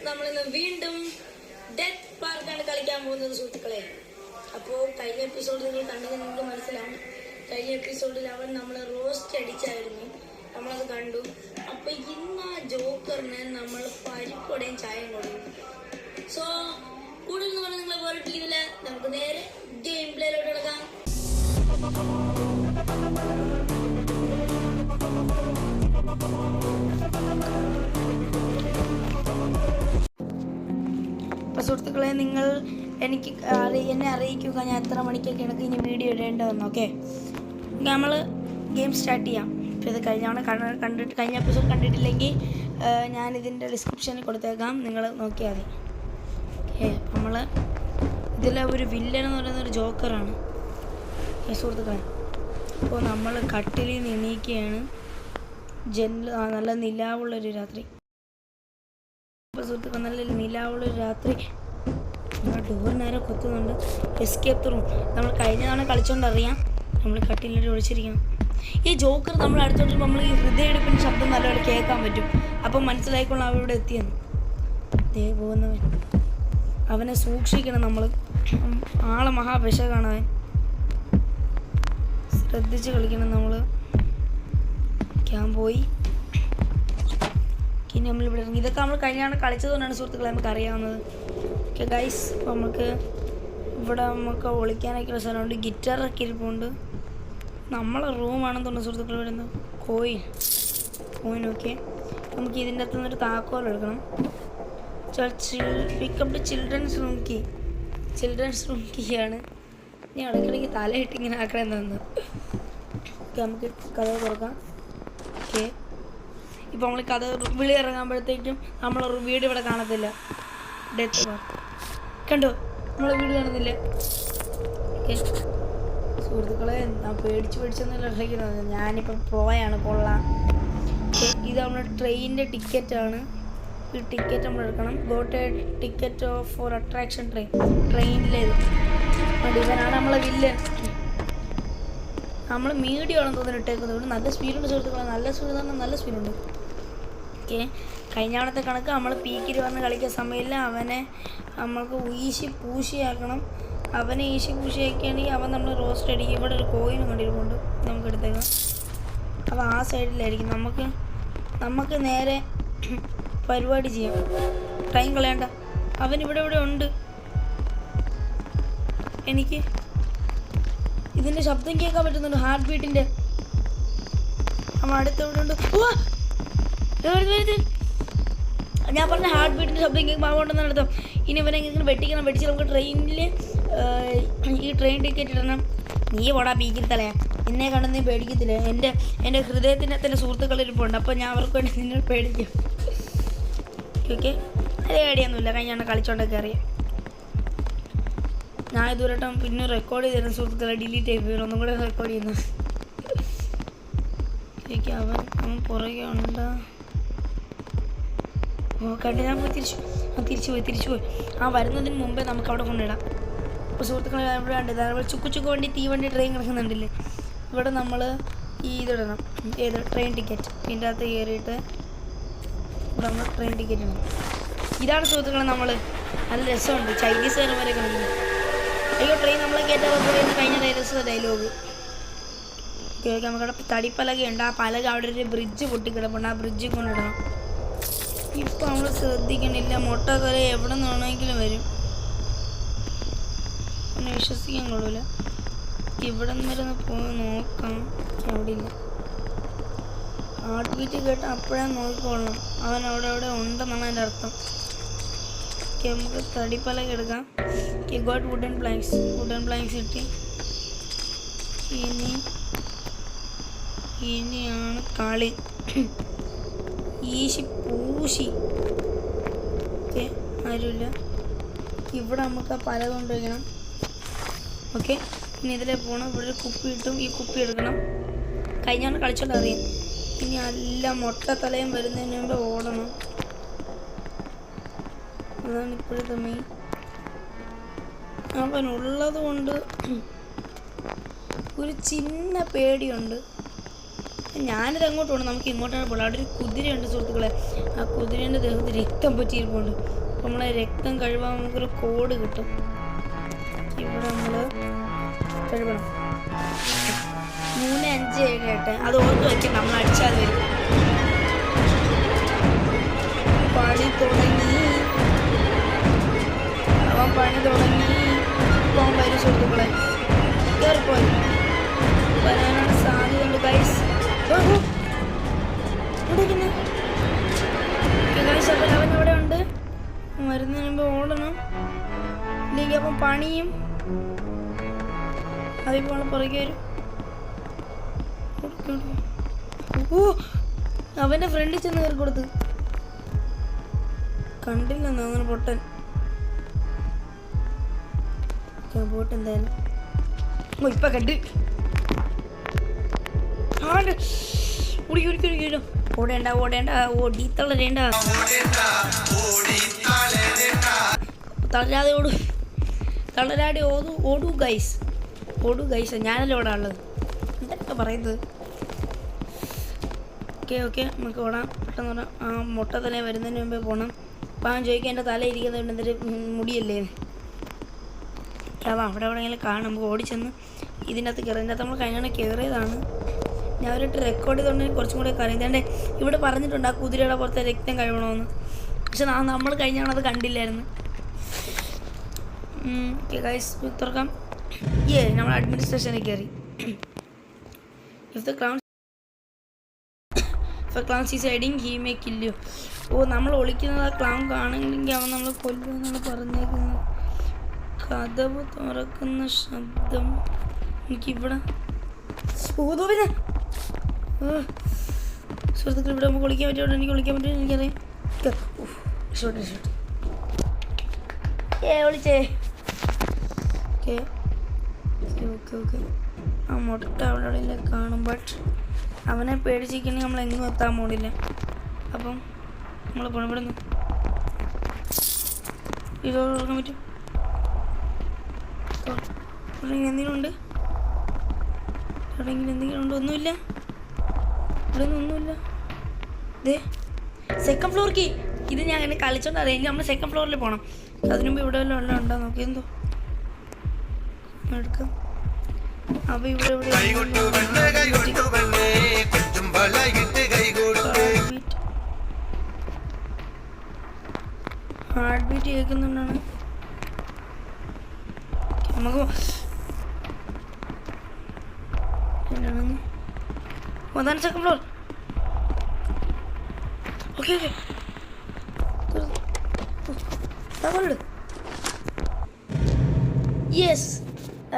നമ്മളിന്ന് വീണ്ടും ഡെത്ത് പാർക്കാണ് കളിക്കാൻ പോകുന്നത് സുഹൃത്തുക്കളെ. അപ്പോൾ കഴിഞ്ഞ എപ്പിസോഡിൽ നിങ്ങൾ കണ്ടത് നിങ്ങൾക്ക് മനസ്സിലാവും. കഴിഞ്ഞ എപ്പിസോഡിൽ അവൻ നമ്മളെ റോസ്റ്റ് അടിച്ചായിരുന്നു, നമ്മളത് കണ്ടു. അപ്പൊ ഇന്ന് ആ ജോക്കറിന് നമ്മൾ പരിപ്പടയും ചായയും കൊടുക്കും. സോ കൂടുതൽ എന്ന് പറഞ്ഞാൽ നിങ്ങളെ പോരട്ടിക്കുന്നില്ല, നമുക്ക് നേരെ ഗെയിം പ്ലേയിലോട്ട് എടുക്കാം. സുഹൃത്തുക്കളെ, നിങ്ങൾ എന്നെ അറിയിക്കുക ഞാൻ എത്ര മണിക്കൊക്കെ എനിക്ക് ഇനി വീഡിയോ ഇടേണ്ടതെന്ന്. ഓക്കെ, നമ്മൾ ഗെയിം സ്റ്റാർട്ട് ചെയ്യാം. ഇപ്പോൾ ഇത് കഴിഞ്ഞ എപ്പിസോഡ് കണ്ടിട്ടില്ലെങ്കിൽ ഞാനിതിൻ്റെ ഡിസ്ക്രിപ്ഷനിൽ കൊടുത്തേക്കാം, നിങ്ങൾ നോക്കിയാൽ മതി. ഓക്കെ, നമ്മൾ ഇതിലെ ഒരു വില്ലൻ എന്ന് പറയുന്നൊരു ജോക്കറാണ് സുഹൃത്തുക്കളെ. അപ്പോൾ നമ്മൾ കട്ടിലിൽ നിന്ന് എണീക്കുകയാണ്. നല്ല നിലാവുള്ളൊരു രാത്രി. സുഹൃത്തുക്കൾ, നല്ല നിലാവുള്ളൊരു രാത്രി. ഡോർ നേരെ കൊത്തുന്നുണ്ട്. എസ്കേപ്പ് റൂം നമ്മൾ കഴിഞ്ഞ തവണ കളിച്ചോണ്ടറിയാം. നമ്മൾ കട്ടിലിട്ട് ഒളിച്ചിരിക്കണം. ഈ ജോക്കർ നമ്മൾ അടുത്തോട്ട് നമ്മൾ ഈ ഹൃദയമെടുപ്പിൻ്റെ ശബ്ദം നല്ലപോലെ കേൾക്കാൻ പറ്റും. അപ്പം മനസ്സിലായിക്കൊള്ളാം അവിടെ എത്തിയെന്ന്. ദേ പോകുന്നവൻ, അവനെ സൂക്ഷിക്കണം നമ്മൾ. ആളെ മഹാപെശകാണ് അവൻ. ശ്രദ്ധിച്ച് കളിക്കണം നമ്മൾ. പോയി ഇനി നമ്മളിവിടെ ഇറങ്ങി. ഇതൊക്കെ നമ്മൾ കഴിഞ്ഞാണ് കളിച്ചതുകൊണ്ടാണ് സുഹൃത്തുക്കളെ നമുക്ക് അറിയാവുന്നത്. ഓക്കെ ഗൈസ്, അപ്പോൾ ഇവിടെ നമുക്ക് ഒളിക്കാനൊക്കെയുള്ള സ്ഥലമുണ്ട്. ഗിറ്റാറൊക്കെ ഇരിപ്പുണ്ട്. നമ്മളെ റൂമാണെന്ന് തോന്നുന്നു സുഹൃത്തുക്കൾ. വരുന്നത് കോയിൻ. ഓക്കെ, നമുക്ക് ഇതിൻ്റെ അകത്തു നിന്നൊരു താക്കോൽ എടുക്കണം. പിക്കപ്പ് ടു ചിൽഡ്രൻസ് റൂം കീയാണ്. ഞാൻ ഇടയ്ക്കിടയ്ക്ക് തലയിട്ട് ഇങ്ങനെ ആക്കണമെന്ന്. ഓക്കെ, നമുക്ക് കഥ തുറക്കാം. ഓക്കെ, ഇപ്പോൾ നമ്മൾ കഥ വിളി ഇറങ്ങുമ്പോഴത്തേക്കും നമ്മളെ വീട് ഇവിടെ കാണത്തില്ല. ഡെത്ത് പാർക്ക് കണ്ടോ, നമ്മളെ വീട് കാണുന്നില്ല. ഓക്കെ സുഹൃത്തുക്കളെ, ഞാൻ പേടിച്ചൊന്നുമില്ല ഇറങ്ങിക്കുന്നത്. ഞാനിപ്പം പോയാണ് കൊള്ളാം. ഓക്കെ, ഇത് നമ്മുടെ ട്രെയിനിൻ്റെ ടിക്കറ്റാണ്. ഈ ടിക്കറ്റ് നമ്മൾ എടുക്കണം. Got a ticket for attraction ട്രെയിനിലേത്. ഇവനാണ് നമ്മളെ വില്ലൻ. നമ്മൾ മീഡിയം ആണെന്ന് തോന്നുന്നു ഇട്ടേക്കുന്നത്. നല്ല സ്പീഡുണ്ട് സുഹൃത്തുക്കളെ, നല്ല സ്പീഡുണ്ട്. ഓക്കെ, കഴിഞ്ഞ തവണത്തെ കണക്ക് നമ്മൾ പീക്കിൽ വന്ന് കളിക്കാൻ സമയമില്ല. അവനെ നമ്മൾക്ക് പൂശിയാക്കണം. അവനെ പൂശിയാക്കുകയാണെങ്കിൽ അവൻ നമ്മൾ റോസ്റ്റ് അടിക്കും. ഇവിടെ ഒരു കോയിൻ കണ്ടിരിപ്പുണ്ട്, നമുക്ക് എടുത്തേക്കാം. അപ്പോൾ ആ സൈഡിലായിരിക്കും. നമുക്ക് നേരെ പരിപാടി ചെയ്യാം. ടൈം കളയണ്ട. അവൻ ഇവിടെ ഉണ്ട്. എനിക്ക് ഇതിൻ്റെ ശബ്ദം കേൾക്കാൻ പറ്റുന്നുണ്ട്, ഹാർട്ട് ബീറ്റിൻ്റെ. അവൻ അടുത്തെവിടെ ഉണ്ട്. ഞാൻ പറഞ്ഞ ഹാർട്ട് ബീറ്റിൻ്റെ ശബ്ദം കേൾക്കുമ്പോൾ അതുകൊണ്ടെന്നാണ് അർത്ഥം. ഇനി ഇവനെ ഇങ്ങനെ വെട്ടിച്ച് നമുക്ക് ട്രെയിനിൽ ഈ ട്രെയിൻ ടിക്കറ്റ് ഇടണം. നീ ഓടാ പീക്കിൽ തലയാ, എന്നെ കണ്ട് നീ പേടിക്കത്തില്ല. എൻ്റെ ഹൃദയത്തിൻ്റെ തന്നെ സുഹൃത്തുക്കളിരിപ്പുണ്ട്. അപ്പോൾ ഞാൻ അവർക്ക് വേണ്ടി നിന്നെ പേടിക്കും. ഓക്കെ, അത് പേടിയൊന്നുമില്ല, കഴിഞ്ഞാണ് കളിച്ചോണ്ടൊക്കെ അറിയാം. ഞാൻ ഇതുവരെയായിട്ടും പിന്നെ റെക്കോർഡ് ചെയ്തിരുന്ന സുഹൃത്തുക്കളെ ഡിലീറ്റ് ആയി ഒന്നും കൂടെ റെക്കോർഡ് ചെയ്യുന്നു. അവൻ പുറകെ ഉണ്ട്. കണ്ട് ഞാൻ തിരിച്ചു പോയി. ആ വരുന്നതിന് മുമ്പേ നമുക്ക് അവിടെ കൊണ്ടിടാം. ഇപ്പോൾ സുഹൃത്തുക്കളെ ഇവിടെ ഉണ്ട്. ചുക്ക് വണ്ടി തീവണ്ടി ട്രെയിൻ കിടക്കുന്നുണ്ടല്ലേ. ഇവിടെ നമ്മൾ ഇതിടണം. Train ticket. ഇതിൻ്റെ അകത്ത് കയറിയിട്ട് ഇവിടെ നമ്മൾ ട്രെയിൻ ടിക്കറ്റ് ഇടണം. ഇതാണ് സുഹൃത്തുക്കളെ നമ്മൾ. നല്ല രസമുണ്ട്. ചൈനീസ് വരെ കളിക്കുന്നത്. അയ്യോ, ട്രെയിൻ നമ്മളെ കയറ്റാൻ കഴിഞ്ഞ ഡയലോഗ്. ഓക്കെ, നമുക്കവിടെ തടിപ്പലകയുണ്ട്. ആ പലക അവിടെ ഒരു ബ്രിഡ്ജ് പൊട്ടിക്കിടപ്പുണ്ട്. ആ ബ്രിഡ്ജിൽ കൊണ്ടിടണം. ഇപ്പം നമ്മൾ ശ്രദ്ധിക്കണില്ല. മൊട്ടത്തല എവിടെ നിന്നാണെങ്കിലും വരും. പിന്നെ വിശ്വസിക്കാൻ കൊള്ളൂല. ഇവിടെ നിന്ന് പോയി നോക്കാം. അവിടെ ഇല്ല. ഹാർട്ട് ബീറ്റ് കേട്ട് അപ്പോഴേ നോക്കിക്കൊള്ളണം. അവൻ അവിടെ ഉണ്ടെന്നാണ് അതിൻ്റെ അർത്ഥം. ഓക്കെ, നമുക്ക് തടിപ്പലക എടുക്കാം. ഓക്കെ, ഗോട്ട് വുഡൻ പ്ലാങ്ക്സ് കിട്ടി. ഇനിയാണ് കളി. പൂശി. ഓക്കെ, ആരുമില്ല. ഇവിടെ നമുക്ക് ആ പല കൊണ്ടുവയ്ക്കണം. ഓക്കെ, ഇനി ഇതിലെ പോകണം. ഇവിടെ ഒരു കുപ്പി കിട്ടും. ഈ കുപ്പി എടുക്കണം. കഴിഞ്ഞാണ് കളിച്ചോണ്ട് അറിയാം. ഇനി എല്ലാം മൊട്ടത്തലയും വരുന്നതിന് മുമ്പ് ഓടണം. അതാണ് ഇപ്പോഴത്തെ മെയിൻ. അവനുള്ളത് കൊണ്ട് ഒരു ചിന്ന പേടിയുണ്ട്. ഞാനിത് അങ്ങോട്ട് പോകണം, നമുക്ക് ഇങ്ങോട്ടാണ് പോകണം. അവിടെ ഒരു കുതിരയുണ്ട് സുഹൃത്തുക്കളെ. ആ കുതിരേൻ്റെ ദേഹത്ത് രക്തം പറ്റിയിരിപ്പുണ്ട്. അപ്പോൾ നമ്മളെ രക്തം കഴുകാൻ നമുക്കൊരു കോഡ് കിട്ടും. ഇവിടെ നമ്മൾ കഴുകണം. 357 അത് ഓർത്ത് വെച്ച് നമ്മൾ അടിച്ചാൽ വരും. പണി തുടങ്ങി, അവൻ പണി തുടങ്ങി. പോകാൻ വരും സുഹൃത്തുക്കളെ, കയറിപ്പോയി വരാനാണ് സാധ്യതയുണ്ട് ഗൈസ്. ഗൈസ് അപ്പം അവൻ അവിടെ ഉണ്ട്. വരുന്നതിന് മുമ്പ് ഓടണം, ഇല്ലെങ്കിൽ അപ്പം പണിയും. അതിപ്പോൾ പുറകെ വരും. ഓ, അവൻ്റെ ഫ്രണ്ടിൽ ചെന്ന് കയറി കൊടുത്ത് കണ്ടില്ലെന്ന് അങ്ങനെ പൊട്ടൻ. പോട്ട് എന്തായാലും ഇപ്പൊ കണ്ട് ഓടേണ്ട ഓടേണ്ട ഓടിത്തളരേണ്ട, തളരാതെ ഓടൂ, തളരാതെ ഓടൂ ഗൈസ്, ഓടൂ ഗൈസ്. ഞാനല്ലേ ഓടാനുള്ളത്, എന്തൊക്കെ പറയുന്നത്. ഓക്കെ നമുക്ക് ഓടാം, പെട്ടെന്ന് ഓടാം. ആ മുട്ട തല വരുന്നതിന് മുമ്പേ പോകണം. അപ്പം അവൻ ചോദിക്കാൻ എൻ്റെ തല ഇരിക്കുന്നുണ്ട്, എന്തൊരു മുടിയല്ലേ. അപ്പോൾ അവിടെ എവിടെയെങ്കിലും കാണും, നമുക്ക് ഓടിച്ചെന്ന് ഇതിൻ്റെ അകത്ത് കയറി. ഇതിൻ്റെ അകത്ത് നമ്മൾ കഴിഞ്ഞാൽ കയറിയതാണ്. ഞാൻ അവരിട്ട് റെക്കോർഡ് ചെയ്തുകൊണ്ട് കുറച്ചും കൂടെ അറിയുന്നതുകൊണ്ട് ഇവിടെ പറഞ്ഞിട്ടുണ്ട് ആ കുതിരയുടെ പുറത്തെ രക്തം കഴുകണമെന്ന്. പക്ഷെ നമ്മൾ കഴിഞ്ഞാണത് കണ്ടില്ലായിരുന്നു. ഓക്കെ ഗൈസ്, തുറക്കാം. നമ്മൾ അഡ്മിനിസ്ട്രേഷനിൽ കയറി. If clown sees hiding he may kill you. ഓ, നമ്മൾ ഒളിക്കുന്നത് ആ ക്ലൗൺ കാണുമെങ്കിൽ അവൻ നമ്മൾ കൊല്ലുമെന്നാണ് പറഞ്ഞേക്കുന്നത്. കതവ് തുറക്കുന്ന ശബ്ദം എനിക്കിവിടെ. സുഹൃത്തുക്കൾ, ഇവിടെ നമുക്ക് വിളിക്കാൻ പറ്റുമോ? എനിക്ക് വിളിക്കാൻ പറ്റുമോ? എനിക്കറിയാം. വിളിച്ചേ. ഓക്കെ ആ മുട്ട അവിടെ കാണും. ബട്ട് അവനെ പേടിച്ചിരിക്കണമെങ്കിൽ നമ്മൾ എങ്ങും എത്താൻ പോണില്ല. അപ്പം നമ്മൾ പണിപ്പെടുന്നു. ഇത് തുറക്കാൻ പറ്റും. എന്തെങ്കിലും ഉണ്ട് എവിടെയെങ്കിലും? എന്തെങ്കിലും ഉണ്ടോ? ഒന്നുമില്ല, ഇവിടെ ഒന്നുമില്ല. ഇതേ സെക്കൻഡ് ഫ്ലോർ കീ. ഇത് ഞാൻ അങ്ങനെ കളിച്ചോണ്ട് അറിയാം. നമ്മൾ സെക്കൻഡ് ഫ്ലോറിൽ പോകണം. അതിനു മുമ്പ് ഇവിടെ വല്ലതും ഉണ്ടോ നോക്കി. എന്തോ എടുക്കാം. അപ്പോൾ ഇവിടെ ഹാർട്ട് ബീറ്റ് കേൾക്കുന്നുണ്ടാണ്. നമുക്ക് അതാണ് സെക്കൻഡ് ഫ്ലോർ. Okay yes.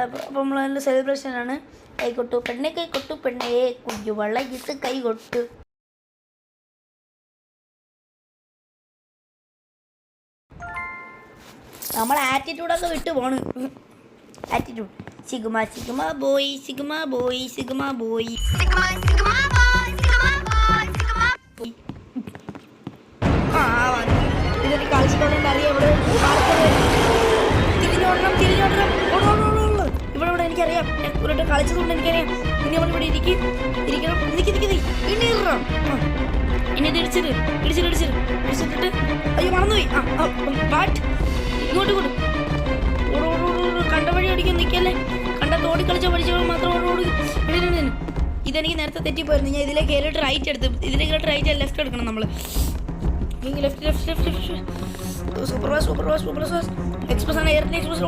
അപ്പോൾ നമ്മളതിൻ്റെ സെലിബ്രേഷനാണ്. കൈകൊട്ടു പെണ്ണെ, കൈകൊട്ടു പെണ്ണേ, കുഞ്ഞു വള്ളയിട്ട് കൈകൊട്ടു. നമ്മൾ ആറ്റിറ്റ്യൂഡൊക്കെ വിട്ടു പോണ്. Attitude sigma sigma boy, sigma boy, sigma boy. ഇതൊരു കളിച്ചിട്ടുണ്ടെങ്കിൽ അറിയാം. ഇവിടെ തിരിഞ്ഞോടണം, തിരിഞ്ഞോടണം. ഇവിടെ എനിക്കറിയാം. ഞാൻ ഒരു കളിച്ചതുകൊണ്ട് എനിക്കറിയാം. ഇനി നമ്മൾ ഇവിടെ ഇരിക്കണം. ഇനി ഇടിച്ചിട്ട് അയ്യോ മറന്നുപോയി. ബാറ്റ് ഇങ്ങോട്ട് കണ്ട വഴി അടിക്കാൻ നിൽക്കല്ലേ. കണ്ട തോടി കളിച്ച പഠിച്ചവൾ മാത്രം ഓടി. ഇതെനിക്ക് നേരത്തെ തെറ്റിപ്പോയിരുന്നു. ഞാൻ ഇതിലേക്ക് കയറിയിട്ട് റൈറ്റ് എടുത്ത്, ഇതിലേക്ക് റൈറ്റ് ലെഫ്റ്റ് എടുക്കണം നമ്മൾ. ലെഫ്റ്റ് സൂപ്പർ ഫാസ്റ്റ് എക്സ്പ്രസ് ആണ്. എയറിൻ്റെ എക്സ്പ്രസ്.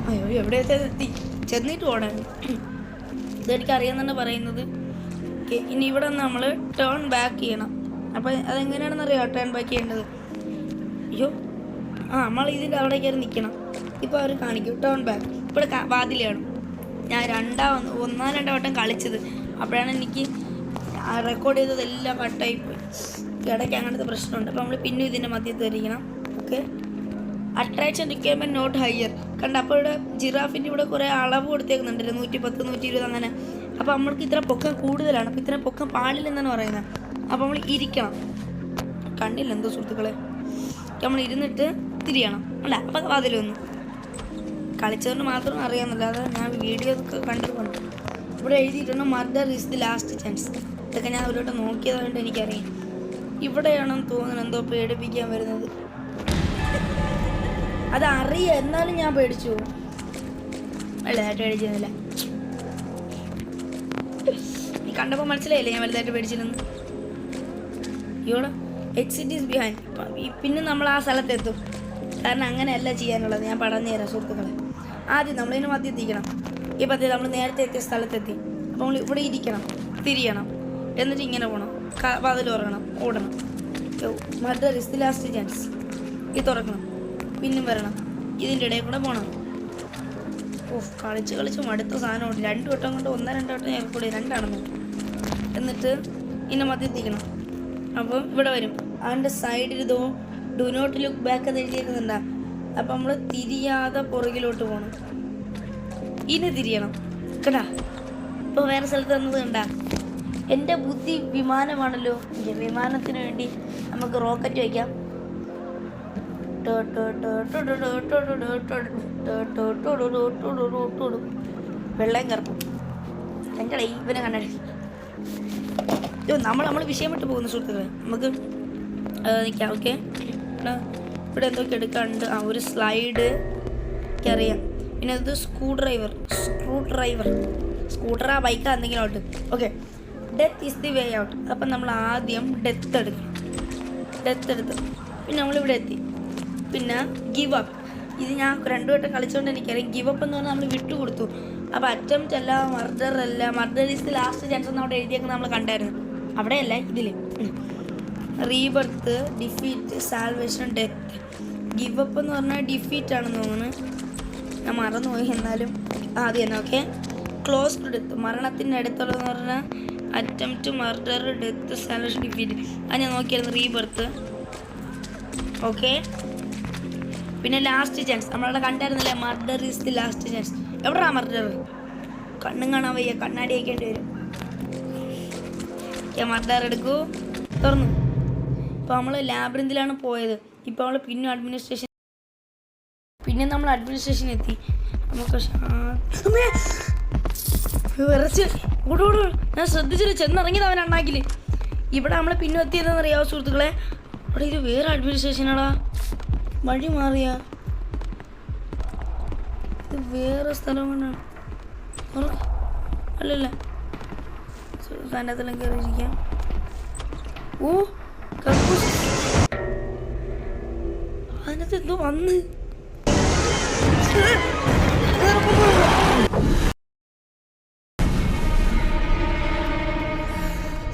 അയ്യോ, എവിടെ എത്തി? ചെന്നിട്ട് ഓടാൻ. ഇതെനിക്കറിയാമെന്നാണ് പറയുന്നത്. ഓക്കെ, ഇനി ഇവിടെ നമ്മൾ ടേൺ ബാക്ക് ചെയ്യണം. അപ്പോൾ അതെങ്ങനെയാണെന്ന് അറിയാമോ ടേൺ ബാക്ക് ചെയ്യേണ്ടത്? അയ്യോ, നമ്മൾ ഇതിൻ്റെ അവിടെ കയറി നിൽക്കണം. ഇപ്പോൾ അവർ കാണിക്കും ടേൺ ബാക്ക്. ഇവിടെ വാതിലാണ്. ഞാൻ ഒന്നാം രണ്ടാം വട്ടം കളിച്ചത്. അപ്പോഴാണ് എനിക്ക് റെക്കോർഡ് ചെയ്തതെല്ലാം കട്ടായിപ്പോയി. ഇടയ്ക്ക് അങ്ങനത്തെ പ്രശ്നമുണ്ട്. അപ്പോൾ നമ്മൾ പിന്നെ ഇതിൻ്റെ മധ്യത്ത് ഇരിക്കണം. Okay, attraction requirement not higher. കണ്ട, അപ്പോൾ ഇവിടെ ജിറാഫിൻ്റെ ഇവിടെ കുറേ അളവ് കൊടുത്തേക്കുന്നുണ്ട്. 110, 120 അങ്ങനെ. അപ്പോൾ നമ്മൾക്ക് ഇത്ര പൊക്കം കൂടുതലാണ്. അപ്പോൾ ഇത്ര പൊക്കം പാടില്ലെന്നാണ് പറയുന്നത്. അപ്പോൾ നമ്മൾ ഇരിക്കണം. കണ്ടില്ല എന്തോ സുഹൃത്തുക്കളെ, നമ്മൾ ഇരുന്നിട്ട് തിരിയണം അല്ല. അപ്പം വാതിലൊന്നും കളിച്ചതുകൊണ്ട് മാത്രം അറിയാമെന്നില്ല. അത് ഞാൻ വീഡിയോ ഒക്കെ കണ്ടിട്ടുണ്ട്. ഇവിടെ എഴുതിയിട്ടുണ്ട് murder is the last chance. ഇതൊക്കെ ഞാൻ ഒരു വട്ടം നോക്കിയതുകൊണ്ട് എനിക്കറിയാം. ഇവിടെയാണെന്ന് തോന്നുന്നു എന്തോ പേടിപ്പിക്കാൻ വരുന്നത്. അതറിയാം, എന്നാലും ഞാൻ പേടിച്ചു പോകും. അല്ല പേടിച്ചിരുന്നില്ല. നീ കണ്ടപ്പോൾ മനസ്സിലായില്ലേ ഞാൻ വലുതായിട്ട് പേടിച്ചിരുന്നു. ഇവിടെ എക്സിറ്റ് ഈസ് ബിഹൈൻഡ്. പിന്നെ നമ്മൾ ആ സ്ഥലത്തെത്തും. കാരണം അങ്ങനെയല്ല ചെയ്യാനുള്ളത്. ഞാൻ പറഞ്ഞു തരാം സുഹൃത്തുക്കളെ. ആദ്യം നമ്മളിതിന് മധ്യത്തിക്കണം. ഈ പദ്ധതി നമ്മൾ നേരത്തെ എത്തിയ സ്ഥലത്തെത്തി. അപ്പോൾ നമ്മൾ ഇവിടെ ഇരിക്കണം, തിരിയണം, എന്നിട്ട് ഇങ്ങനെ പോകണം, വാതിൽ തുറക്കണം, ഓടണം. Murder is the last chance. ഇത് തുറക്കണം, പിന്നും വരണം, ഇതിൻ്റെ ഇടയിൽ കൂടെ പോകണം. കളിച്ച് മടുത്ത സാധനമുണ്ട്. 2 വട്ടം കൊണ്ട് 1-2 വട്ടം ഞാൻ കൂടി 2 എന്നിട്ട് ഇന്നെ മധ്യത്തിക്കണം. അപ്പോൾ ഇവിടെ വരും. അതിൻ്റെ സൈഡിൽ ഡു നോട്ട് ലുക്ക് ബാക്ക് എന്ന് എഴുതിയേക്കുന്നുണ്ടാ. അപ്പം നമ്മൾ തിരിയാതെ പുറകിലോട്ട് പോകണം. ഇനി തിരിയണം കേട്ടാ. ഇപ്പോൾ വേറെ സ്ഥലത്ത് വന്നത് കണ്ടാ. എൻ്റെ ബുദ്ധി വിമാനമാണല്ലോ. വിമാനത്തിന് വേണ്ടി നമുക്ക് റോക്കറ്റ് വയ്ക്കാം. വെള്ളം കറക്കും. എൻ്റെ ഇവനെ കണ്ണടി. നമ്മൾ വിഷയം വിട്ട് പോകുന്ന സുഹൃത്തുക്കളെ. നമുക്ക് നിൽക്കാം. ഓക്കെ, ഇവിടെ എന്തൊക്കെ എടുക്കാനുണ്ട്. ഒരു സ്ലൈഡ് എനിക്കറിയാം. പിന്നെ അത് സ്ക്രൂ ഡ്രൈവറാ ബൈക്കാ എന്തെങ്കിലും ആവട്ടെ. Okay, death is the way out. അപ്പം നമ്മൾ ആദ്യം ഡെത്ത് എടുക്കും. പിന്നെ നമ്മളിവിടെ എത്തി. പിന്നെ ഗിവ് അപ്പ്. ഇത് ഞാൻ 2 വട്ടം കളിച്ചുകൊണ്ട് എനിക്കറിയാം. ഗിവ് അപ്പ് എന്ന് പറഞ്ഞാൽ നമ്മൾ വിട്ടുകൊടുത്തു. അപ്പോൾ അറ്റംപ്റ്റ് അല്ല, murder is the last chance എന്ന് അവിടെ എഴുതിയേക്കുന്നത് നമ്മൾ കണ്ടായിരുന്നു. അവിടെയല്ല, ഇതിൽ rebirth, defeat, salvation, death. Give up എന്ന് പറഞ്ഞാൽ ഡിഫീറ്റ് ആണെന്ന് തോന്നുന്നു. ഞാൻ മറന്നുപോയി. എന്നാലും ആദ്യം തന്നെ. ഓക്കെ, ക്ലോസ്ഡ് ഡെത്ത്, മരണത്തിൻ്റെ അടുത്തുള്ളതെന്ന് പറഞ്ഞാൽ attempt, murder, death, salvation, defeat. അത് ഞാൻ നോക്കിയായിരുന്നു. റീബർത്ത്. ഓക്കെ, പിന്നെ ലാസ്റ്റ് ചാൻസ് നമ്മളവിടെ കണ്ടായിരുന്നില്ലേ. Murder is the last chance. എവിടെയാ മർഡർ? കണ്ണും കാണാൻ വയ്യ, കണ്ണാടി വയ്ക്കേണ്ടി വരും. മർഡർ എടുക്കൂ, തുറന്നു. ഇപ്പോൾ നമ്മൾ ലാബ്രിന്തിലാണ് പോയത്. ഇപ്പോൾ നമ്മൾ പിന്നെ നമ്മൾ അഡ്മിനിസ്ട്രേഷൻ എത്തി. നമുക്ക് വിറച്ച് ഓടോട് ഞാൻ ശ്രദ്ധിച്ചിട്ട് ചെന്നിറങ്ങിയത് അവൻ അണ്ണാക്കിൽ. ഇവിടെ നമ്മൾ പിന്നെ എത്തിയതെന്ന് അറിയാമോ സുഹൃത്തുക്കളെ? അവിടെ ഇത് വേറെ അഡ്മിനിസ്ട്രേഷനാടാ. വഴി മാറിയ ഇത് വേറെ സ്ഥലം കൊണ്ടാണ്. അല്ലല്ല, അതിനകത്തെല്ലാം കയറിയിരിക്കാം. ഓ കക്കൂസ്, അതിനകത്ത് എന്തോ വന്ന്.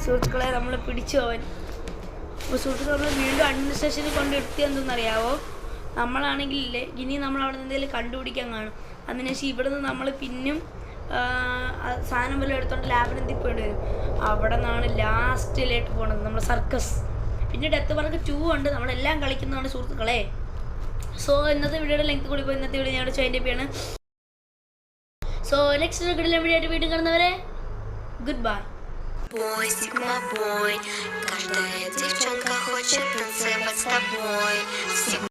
സുഹൃത്തുക്കളെ നമ്മൾ പിടിച്ചു അവൻ. അപ്പോൾ സുഹൃത്തുക്കളെ നമ്മൾ വീണ്ടും അഡ്മിനിസ്ട്രേഷനിൽ കൊണ്ട് എടുത്തി എന്തെന്നറിയാവോ? നമ്മളാണെങ്കിലേ ഇനി നമ്മൾ അവിടെ നിന്ന് എന്തെങ്കിലും കണ്ടുപിടിക്കാൻ കാണും. അതിനുശേഷം ഇവിടെ നിന്ന് നമ്മൾ പിന്നും സാധനം വല്ലതും എടുത്തോണ്ട് ലാബിനെന്തി പോയിട്ട് വരും. അവിടെ നിന്നാണ് ലാസ്റ്റിലേക്ക് പോണത്, നമ്മുടെ സർക്കസ്. പിന്നെ ഡെത്ത് പാർക്ക് 2 ഉണ്ട്. നമ്മളെല്ലാം കളിക്കുന്നതാണ് സുഹൃത്തുക്കളെ. സോ ഇന്നത്തെ വീഡിയോയുടെ ലെങ്ത് കൂടി പോയി ഇന്നത്തെ വീഡിയോ ഞങ്ങളുടെ ചോദിൻ്റെ പേയാണ്. സോ നെക്സ്റ്റ് വീഡിയോ ആയിട്ട് വീണ്ടും കാണുന്നവരെ good bye. Boy, Sigma boy, каждая девчонка хочет танцевать с тобой.